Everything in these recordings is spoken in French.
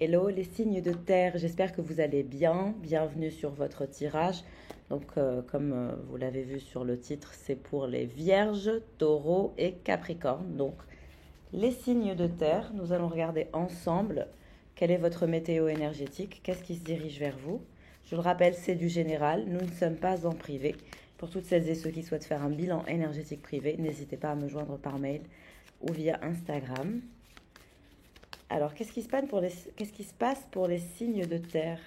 Hello les signes de terre, j'espère que vous allez bien. Bienvenue sur votre tirage. Donc comme vous l'avez vu sur le titre, c'est pour les vierges, taureaux et capricornes. Donc les signes de terre, nous allons regarder ensemble quelle est votre météo énergétique, qu'est-ce qui se dirige vers vous. Je le rappelle, c'est du général, nous ne sommes pas en privé. Pour toutes celles et ceux qui souhaitent faire un bilan énergétique privé, n'hésitez pas à me joindre par mail ou via Instagram. Alors, qu'est-ce qui se passe pour les signes de terre?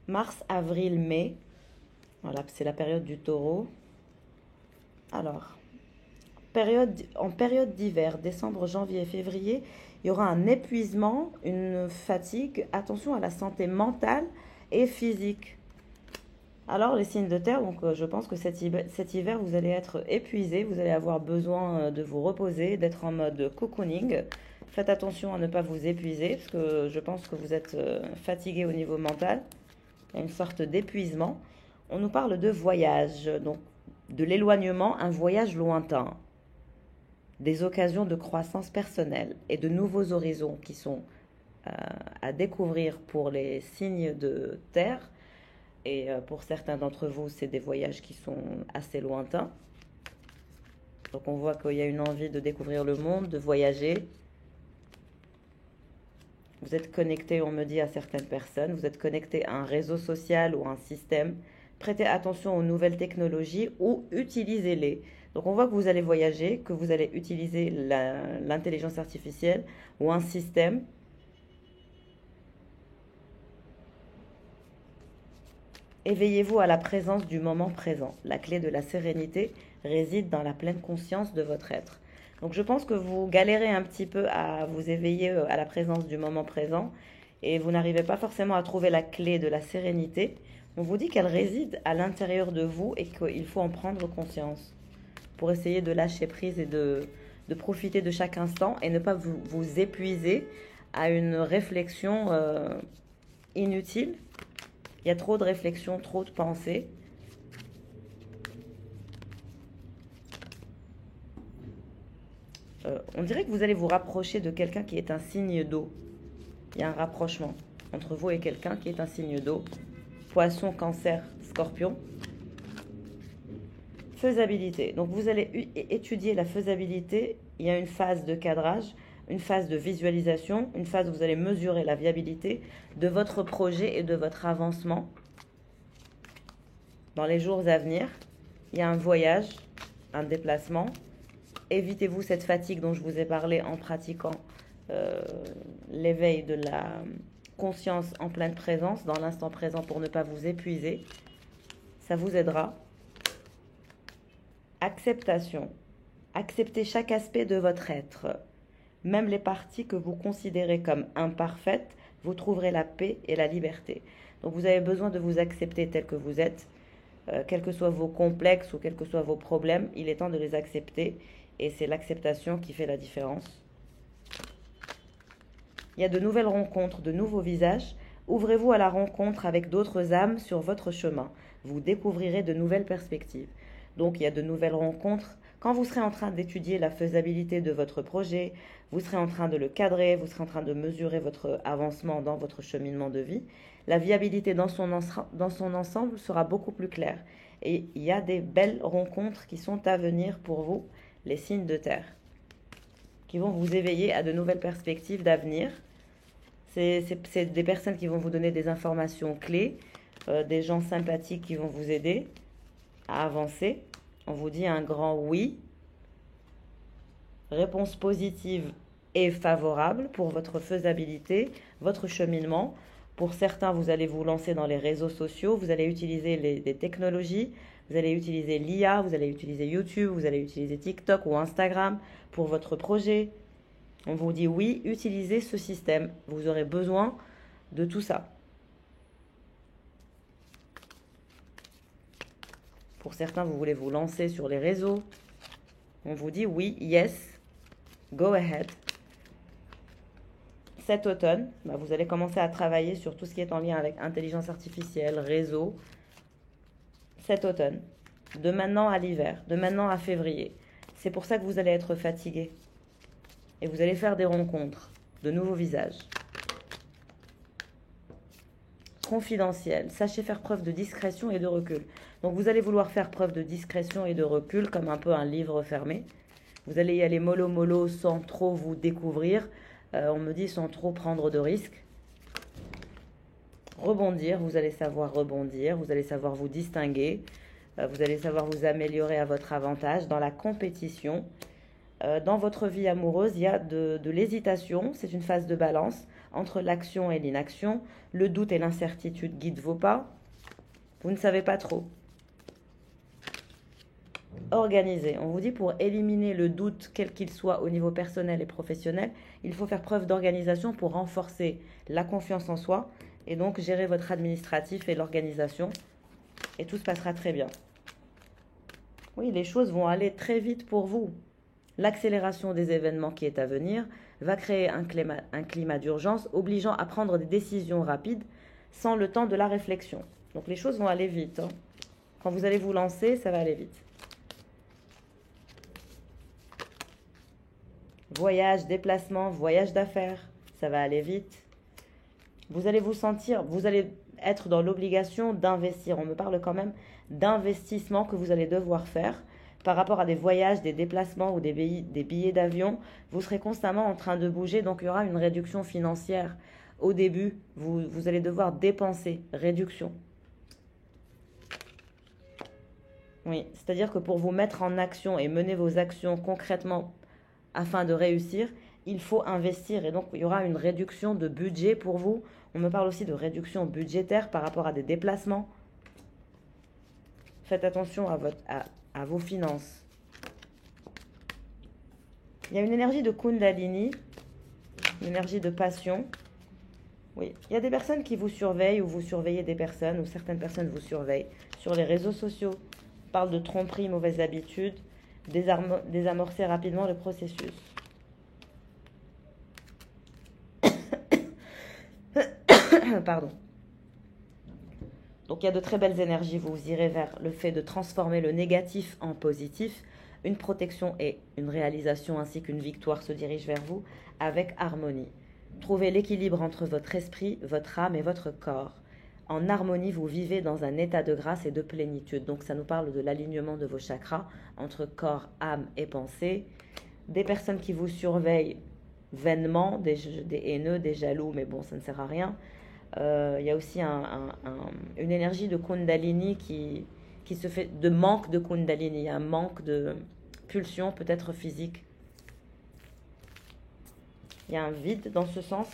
Mars, avril, mai. Voilà, c'est la période du taureau. Alors, en période d'hiver, décembre, janvier, février, il y aura un épuisement, une fatigue. Attention à la santé mentale et physique. Alors, les signes de terre, donc je pense que cet hiver, vous allez être épuisé, vous allez avoir besoin de vous reposer, d'être en mode cocooning. Faites attention à ne pas vous épuiser, parce que je pense que vous êtes fatigué au niveau mental. Il y a une sorte d'épuisement. On nous parle de voyage, donc de l'éloignement, un voyage lointain, des occasions de croissance personnelle et de nouveaux horizons qui sont à découvrir pour les signes de terre. Et pour certains d'entre vous, c'est des voyages qui sont assez lointains. Donc on voit qu'il y a une envie de découvrir le monde, de voyager. Vous êtes connecté, on me dit, à certaines personnes. Vous êtes connecté à un réseau social ou à un système. Prêtez attention aux nouvelles technologies ou utilisez-les. Donc on voit que vous allez voyager, que vous allez utiliser l'intelligence artificielle ou un système. Éveillez-vous à la présence du moment présent. La clé de la sérénité réside dans la pleine conscience de votre être. Donc je pense que vous galérez un petit peu à vous éveiller à la présence du moment présent et vous n'arrivez pas forcément à trouver la clé de la sérénité. On vous dit qu'elle réside à l'intérieur de vous et qu'il faut en prendre conscience pour essayer de lâcher prise et de profiter de chaque instant et ne pas vous épuiser à une réflexion inutile. Il y a trop de réflexions, trop de pensées. On dirait que vous allez vous rapprocher de quelqu'un qui est un signe d'eau. Il y a un rapprochement entre vous et quelqu'un qui est un signe d'eau. Poisson, cancer, scorpion. Faisabilité. Donc vous allez étudier la faisabilité. Il y a une phase de cadrage, une phase de visualisation, une phase où vous allez mesurer la viabilité de votre projet et de votre avancement. Dans les jours à venir, il y a un voyage, un déplacement. Évitez-vous cette fatigue dont je vous ai parlé en pratiquant l'éveil de la conscience en pleine présence, dans l'instant présent pour ne pas vous épuiser. Ça vous aidera. Acceptation. Acceptez chaque aspect de votre être. Même les parties que vous considérez comme imparfaites, vous trouverez la paix et la liberté. Donc vous avez besoin de vous accepter tel que vous êtes. Quels que soient vos complexes ou quels que soient vos problèmes, il est temps de les accepter. Et c'est l'acceptation qui fait la différence. Il y a de nouvelles rencontres, de nouveaux visages. Ouvrez-vous à la rencontre avec d'autres âmes sur votre chemin. Vous découvrirez de nouvelles perspectives. Donc il y a de nouvelles rencontres. Quand vous serez en train d'étudier la faisabilité de votre projet, vous serez en train de le cadrer, vous serez en train de mesurer votre avancement dans votre cheminement de vie, la viabilité dans son ensemble sera beaucoup plus claire. Et il y a des belles rencontres qui sont à venir pour vous, les signes de terre, qui vont vous éveiller à de nouvelles perspectives d'avenir. C'est des personnes qui vont vous donner des informations clés, des gens sympathiques qui vont vous aider à avancer. On vous dit un grand oui. Réponse positive et favorable pour votre faisabilité, votre cheminement. Pour certains, vous allez vous lancer dans les réseaux sociaux, vous allez utiliser des technologies, vous allez utiliser l'IA, vous allez utiliser YouTube, vous allez utiliser TikTok ou Instagram pour votre projet. On vous dit oui, utilisez ce système. Vous aurez besoin de tout ça. Pour certains, vous voulez vous lancer sur les réseaux. On vous dit oui, yes, go ahead. Cet automne, vous allez commencer à travailler sur tout ce qui est en lien avec intelligence artificielle, réseau. Cet automne, de maintenant à l'hiver, de maintenant à février. C'est pour ça que vous allez être fatigué. Et vous allez faire des rencontres, de nouveaux visages. Confidentiel. Sachez faire preuve de discrétion et de recul. Donc vous allez vouloir faire preuve de discrétion et de recul comme un peu un livre fermé. Vous allez y aller mollo mollo sans trop vous découvrir. On me dit sans trop prendre de risques. Rebondir, vous allez savoir rebondir. Vous allez savoir vous distinguer. Vous allez savoir vous améliorer à votre avantage dans la compétition. Dans votre vie amoureuse, il y a de l'hésitation. C'est une phase de balance entre l'action et l'inaction. Le doute et l'incertitude guident vos pas. Vous ne savez pas trop. Organisez. On vous dit pour éliminer le doute, quel qu'il soit au niveau personnel et professionnel, il faut faire preuve d'organisation pour renforcer la confiance en soi et donc gérer votre administratif et l'organisation. Et tout se passera très bien. Oui, les choses vont aller très vite pour vous. L'accélération des événements qui est à venir va créer un climat d'urgence obligeant à prendre des décisions rapides sans le temps de la réflexion. Donc les choses vont aller vite. Quand vous allez vous lancer, ça va aller vite. Voyage, déplacement, voyage d'affaires, ça va aller vite. Vous allez vous sentir, vous allez être dans l'obligation d'investir. On me parle quand même d'investissement que vous allez devoir faire par rapport à des voyages, des déplacements ou des billets d'avion. Vous serez constamment en train de bouger, donc il y aura une réduction financière. Au début, vous allez devoir dépenser, réduction. Oui, c'est-à-dire que pour vous mettre en action et mener vos actions concrètement afin de réussir, il faut investir. Et donc, il y aura une réduction de budget pour vous. On me parle aussi de réduction budgétaire par rapport à des déplacements. Faites attention à vos finances. Il y a une énergie de Kundalini, une énergie de passion. Oui, il y a des personnes qui vous surveillent ou vous surveillez des personnes ou certaines personnes vous surveillent sur les réseaux sociaux. On parle de tromperie, mauvaises habitudes, désamorcer rapidement le processus. Pardon. Donc il y a de très belles énergies, vous irez vers le fait de transformer le négatif en positif. Une protection et une réalisation ainsi qu'une victoire se dirigent vers vous avec harmonie. Trouvez l'équilibre entre votre esprit, votre âme et votre corps. En harmonie, vous vivez dans un état de grâce et de plénitude. Donc ça nous parle de l'alignement de vos chakras entre corps, âme et pensée. Des personnes qui vous surveillent vainement, des haineux, des jaloux, mais bon, ça ne sert à rien. Il y a aussi une énergie de Kundalini qui se fait de manque de Kundalini, un manque de pulsion peut-être physique. Il y a un vide dans ce sens.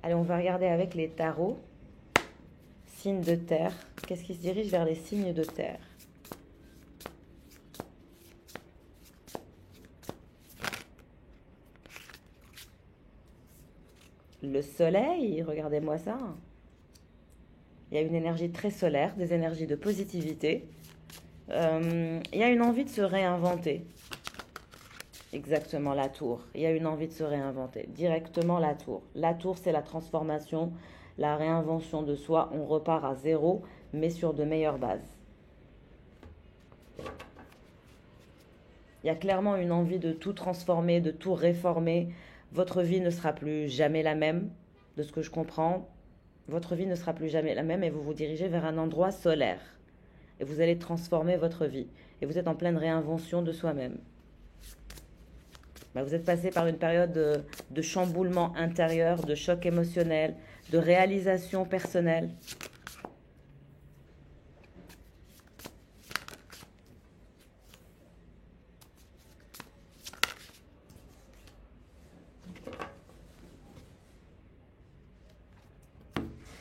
Allez, on va regarder avec les tarots. Signes de terre. Qu'est-ce qui se dirige vers les signes de terre? Le soleil, regardez-moi ça. Il y a une énergie très solaire, des énergies de positivité. Il y a une envie de se réinventer. Exactement, la tour. Il y a une envie de se réinventer. Directement la tour. La tour, c'est la transformation, la réinvention de soi. On repart à zéro, mais sur de meilleures bases. Il y a clairement une envie de tout transformer, de tout réformer. Votre vie ne sera plus jamais la même, de ce que je comprends. Votre vie ne sera plus jamais la même et vous vous dirigez vers un endroit solaire. Et vous allez transformer votre vie. Et vous êtes en pleine réinvention de soi-même. Vous êtes passé par une période de chamboulement intérieur, de choc émotionnel, de réalisation personnelle.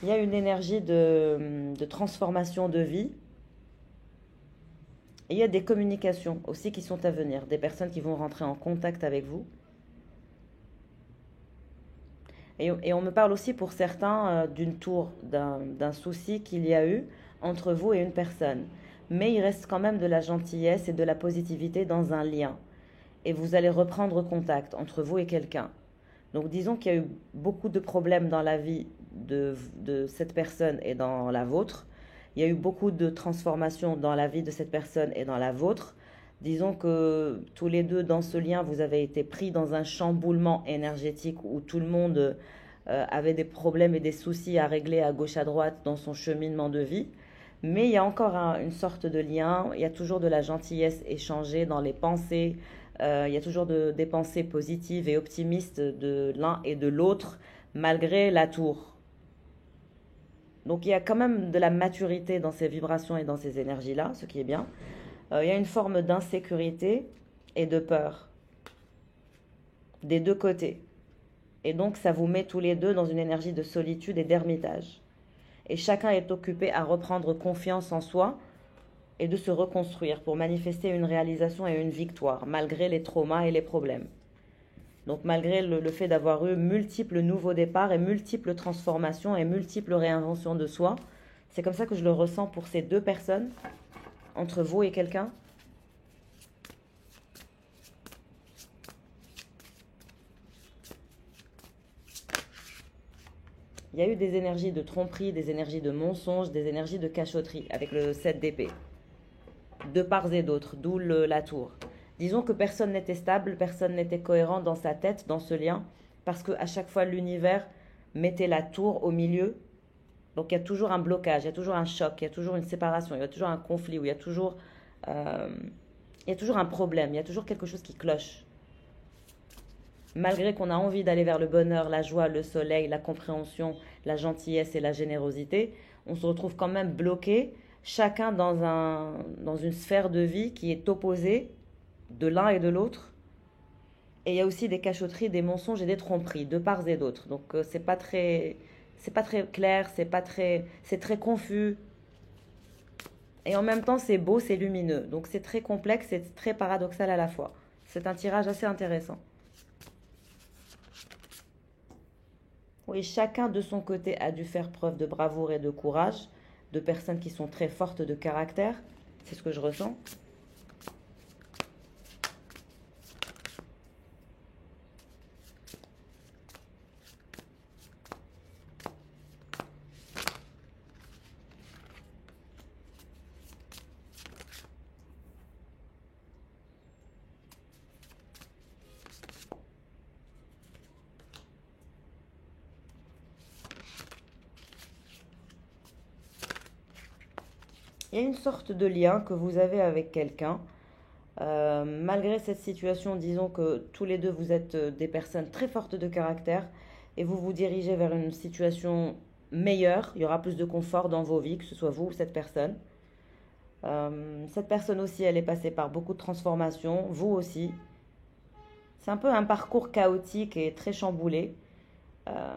Il y a une énergie de transformation de vie. Et il y a des communications aussi qui sont à venir, des personnes qui vont rentrer en contact avec vous. Et on me parle aussi pour certains d'une tour, d'un souci qu'il y a eu entre vous et une personne. Mais il reste quand même de la gentillesse et de la positivité dans un lien. Et vous allez reprendre contact entre vous et quelqu'un. Donc disons qu'il y a eu beaucoup de problèmes dans la vie de cette personne et dans la vôtre. Il y a eu beaucoup de transformations dans la vie de cette personne et dans la vôtre. Disons que tous les deux, dans ce lien, vous avez été pris dans un chamboulement énergétique où tout le monde avait des problèmes et des soucis à régler à gauche à droite dans son cheminement de vie. Mais il y a encore une sorte de lien, il y a toujours de la gentillesse échangée dans les pensées, il y a toujours des pensées positives et optimistes de l'un et de l'autre, malgré la tour. Donc il y a quand même de la maturité dans ces vibrations et dans ces énergies-là, ce qui est bien. Il y a une forme d'insécurité et de peur des deux côtés. Et donc ça vous met tous les deux dans une énergie de solitude et d'ermitage. Et chacun est occupé à reprendre confiance en soi et de se reconstruire pour manifester une réalisation et une victoire, malgré les traumas et les problèmes. Donc malgré le fait d'avoir eu multiples nouveaux départs et multiples transformations et multiples réinventions de soi, c'est comme ça que je le ressens pour ces deux personnes, entre vous et quelqu'un. Il y a eu des énergies de tromperie, des énergies de mensonge, des énergies de cachotterie avec le 7 d'épée. De part et d'autre, d'où la tour. Disons que personne n'était stable, personne n'était cohérent dans sa tête, dans ce lien, parce qu'à chaque fois l'univers mettait la tour au milieu. Donc il y a toujours un blocage, il y a toujours un choc, il y a toujours une séparation, il y a toujours un conflit, il y a toujours un problème, il y a toujours quelque chose qui cloche. Malgré qu'on a envie d'aller vers le bonheur, la joie, le soleil, la compréhension, la gentillesse et la générosité, on se retrouve quand même bloqué, chacun dans une sphère de vie qui est opposée de l'un et de l'autre. Et il y a aussi des cachotteries, des mensonges et des tromperies, de part et d'autre. Donc c'est pas très clair, c'est très confus. Et en même temps, c'est beau, c'est lumineux. Donc c'est très complexe et très paradoxal à la fois. C'est un tirage assez intéressant. Oui, chacun de son côté a dû faire preuve de bravoure et de courage, de personnes qui sont très fortes de caractère. C'est ce que je ressens. Il y a une sorte de lien que vous avez avec quelqu'un. Malgré cette situation, disons que tous les deux, vous êtes des personnes très fortes de caractère et vous vous dirigez vers une situation meilleure. Il y aura plus de confort dans vos vies, que ce soit vous ou cette personne. Cette personne aussi, elle est passée par beaucoup de transformations, vous aussi. C'est un peu un parcours chaotique et très chamboulé. Euh,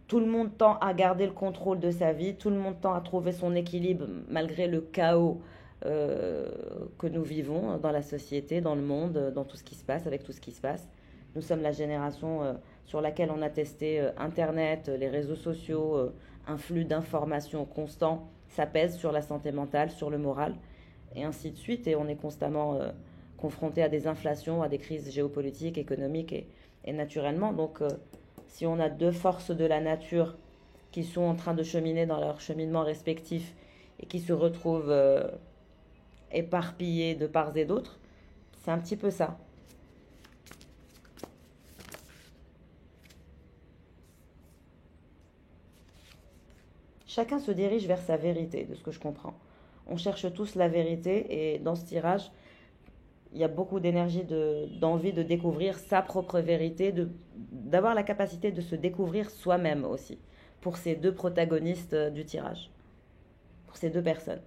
Tout le monde tend à garder le contrôle de sa vie, tout le monde tend à trouver son équilibre malgré le chaos que nous vivons dans la société, dans le monde, dans tout ce qui se passe, avec tout ce qui se passe. Nous sommes la génération sur laquelle on a testé Internet, les réseaux sociaux, un flux d'informations constant. Ça pèse sur la santé mentale, sur le moral, et ainsi de suite. Et on est constamment confronté à des inflations, à des crises géopolitiques, économiques et naturellement. Donc, si on a deux forces de la nature qui sont en train de cheminer dans leur cheminement respectif et qui se retrouvent éparpillées de part et d'autre, c'est un petit peu ça. Chacun se dirige vers sa vérité, de ce que je comprends. On cherche tous la vérité et dans ce tirage, il y a beaucoup d'énergie, d'envie de découvrir sa propre vérité, d'avoir la capacité de se découvrir soi-même aussi, pour ces deux protagonistes du tirage, pour ces deux personnes.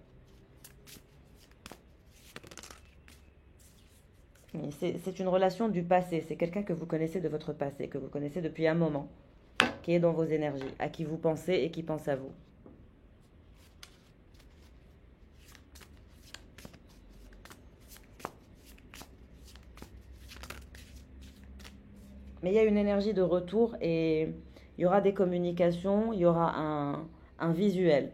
C'est une relation du passé, c'est quelqu'un que vous connaissez de votre passé, que vous connaissez depuis un moment, qui est dans vos énergies, à qui vous pensez et qui pense à vous. Mais il y a une énergie de retour et il y aura des communications, il y aura un visuel.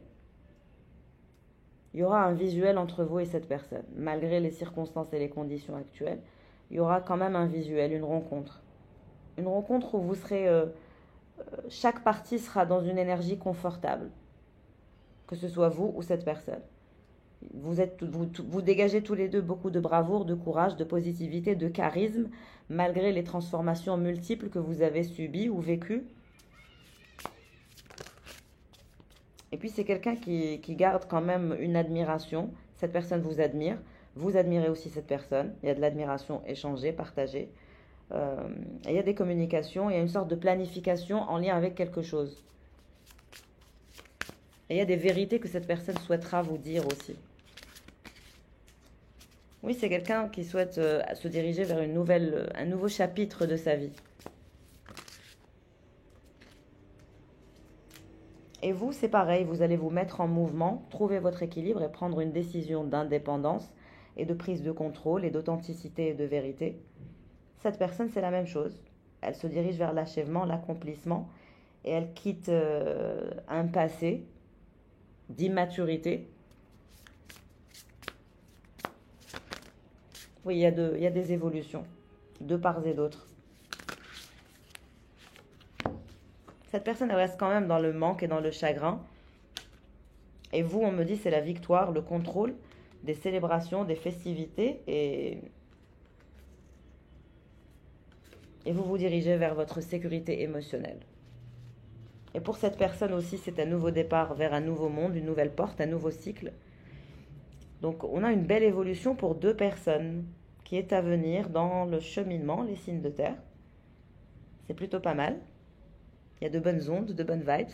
Il y aura un visuel entre vous et cette personne. Malgré les circonstances et les conditions actuelles, il y aura quand même un visuel, une rencontre. Une rencontre où vous serez chaque partie sera dans une énergie confortable, que ce soit vous ou cette personne. Vous dégagez tous les deux beaucoup de bravoure, de courage, de positivité, de charisme, malgré les transformations multiples que vous avez subies ou vécues. Et puis c'est quelqu'un qui garde quand même une admiration. Cette personne vous admire. Vous admirez aussi cette personne. Il y a de l'admiration échangée, partagée. Et il y a des communications, il y a une sorte de planification en lien avec quelque chose. Et il y a des vérités que cette personne souhaitera vous dire aussi. Oui, c'est quelqu'un qui souhaite se diriger vers un nouveau chapitre de sa vie. Et vous, c'est pareil, vous allez vous mettre en mouvement, trouver votre équilibre et prendre une décision d'indépendance et de prise de contrôle et d'authenticité et de vérité. Cette personne, c'est la même chose. Elle se dirige vers l'achèvement, l'accomplissement et elle quitte un passé d'immaturité. Oui, il y a des évolutions, de part et d'autre. Cette personne, elle reste quand même dans le manque et dans le chagrin. Et vous, on me dit, c'est la victoire, le contrôle des célébrations, des festivités. Et vous vous dirigez vers votre sécurité émotionnelle. Et pour cette personne aussi, c'est un nouveau départ vers un nouveau monde, une nouvelle porte, un nouveau cycle. Donc on a une belle évolution pour deux personnes qui est à venir dans le cheminement, les signes de terre. C'est plutôt pas mal. Il y a de bonnes ondes, de bonnes vibes.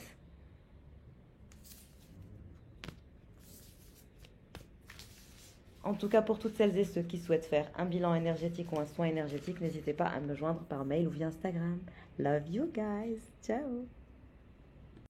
En tout cas, pour toutes celles et ceux qui souhaitent faire un bilan énergétique ou un soin énergétique, n'hésitez pas à me joindre par mail ou via Instagram. Love you guys. Ciao.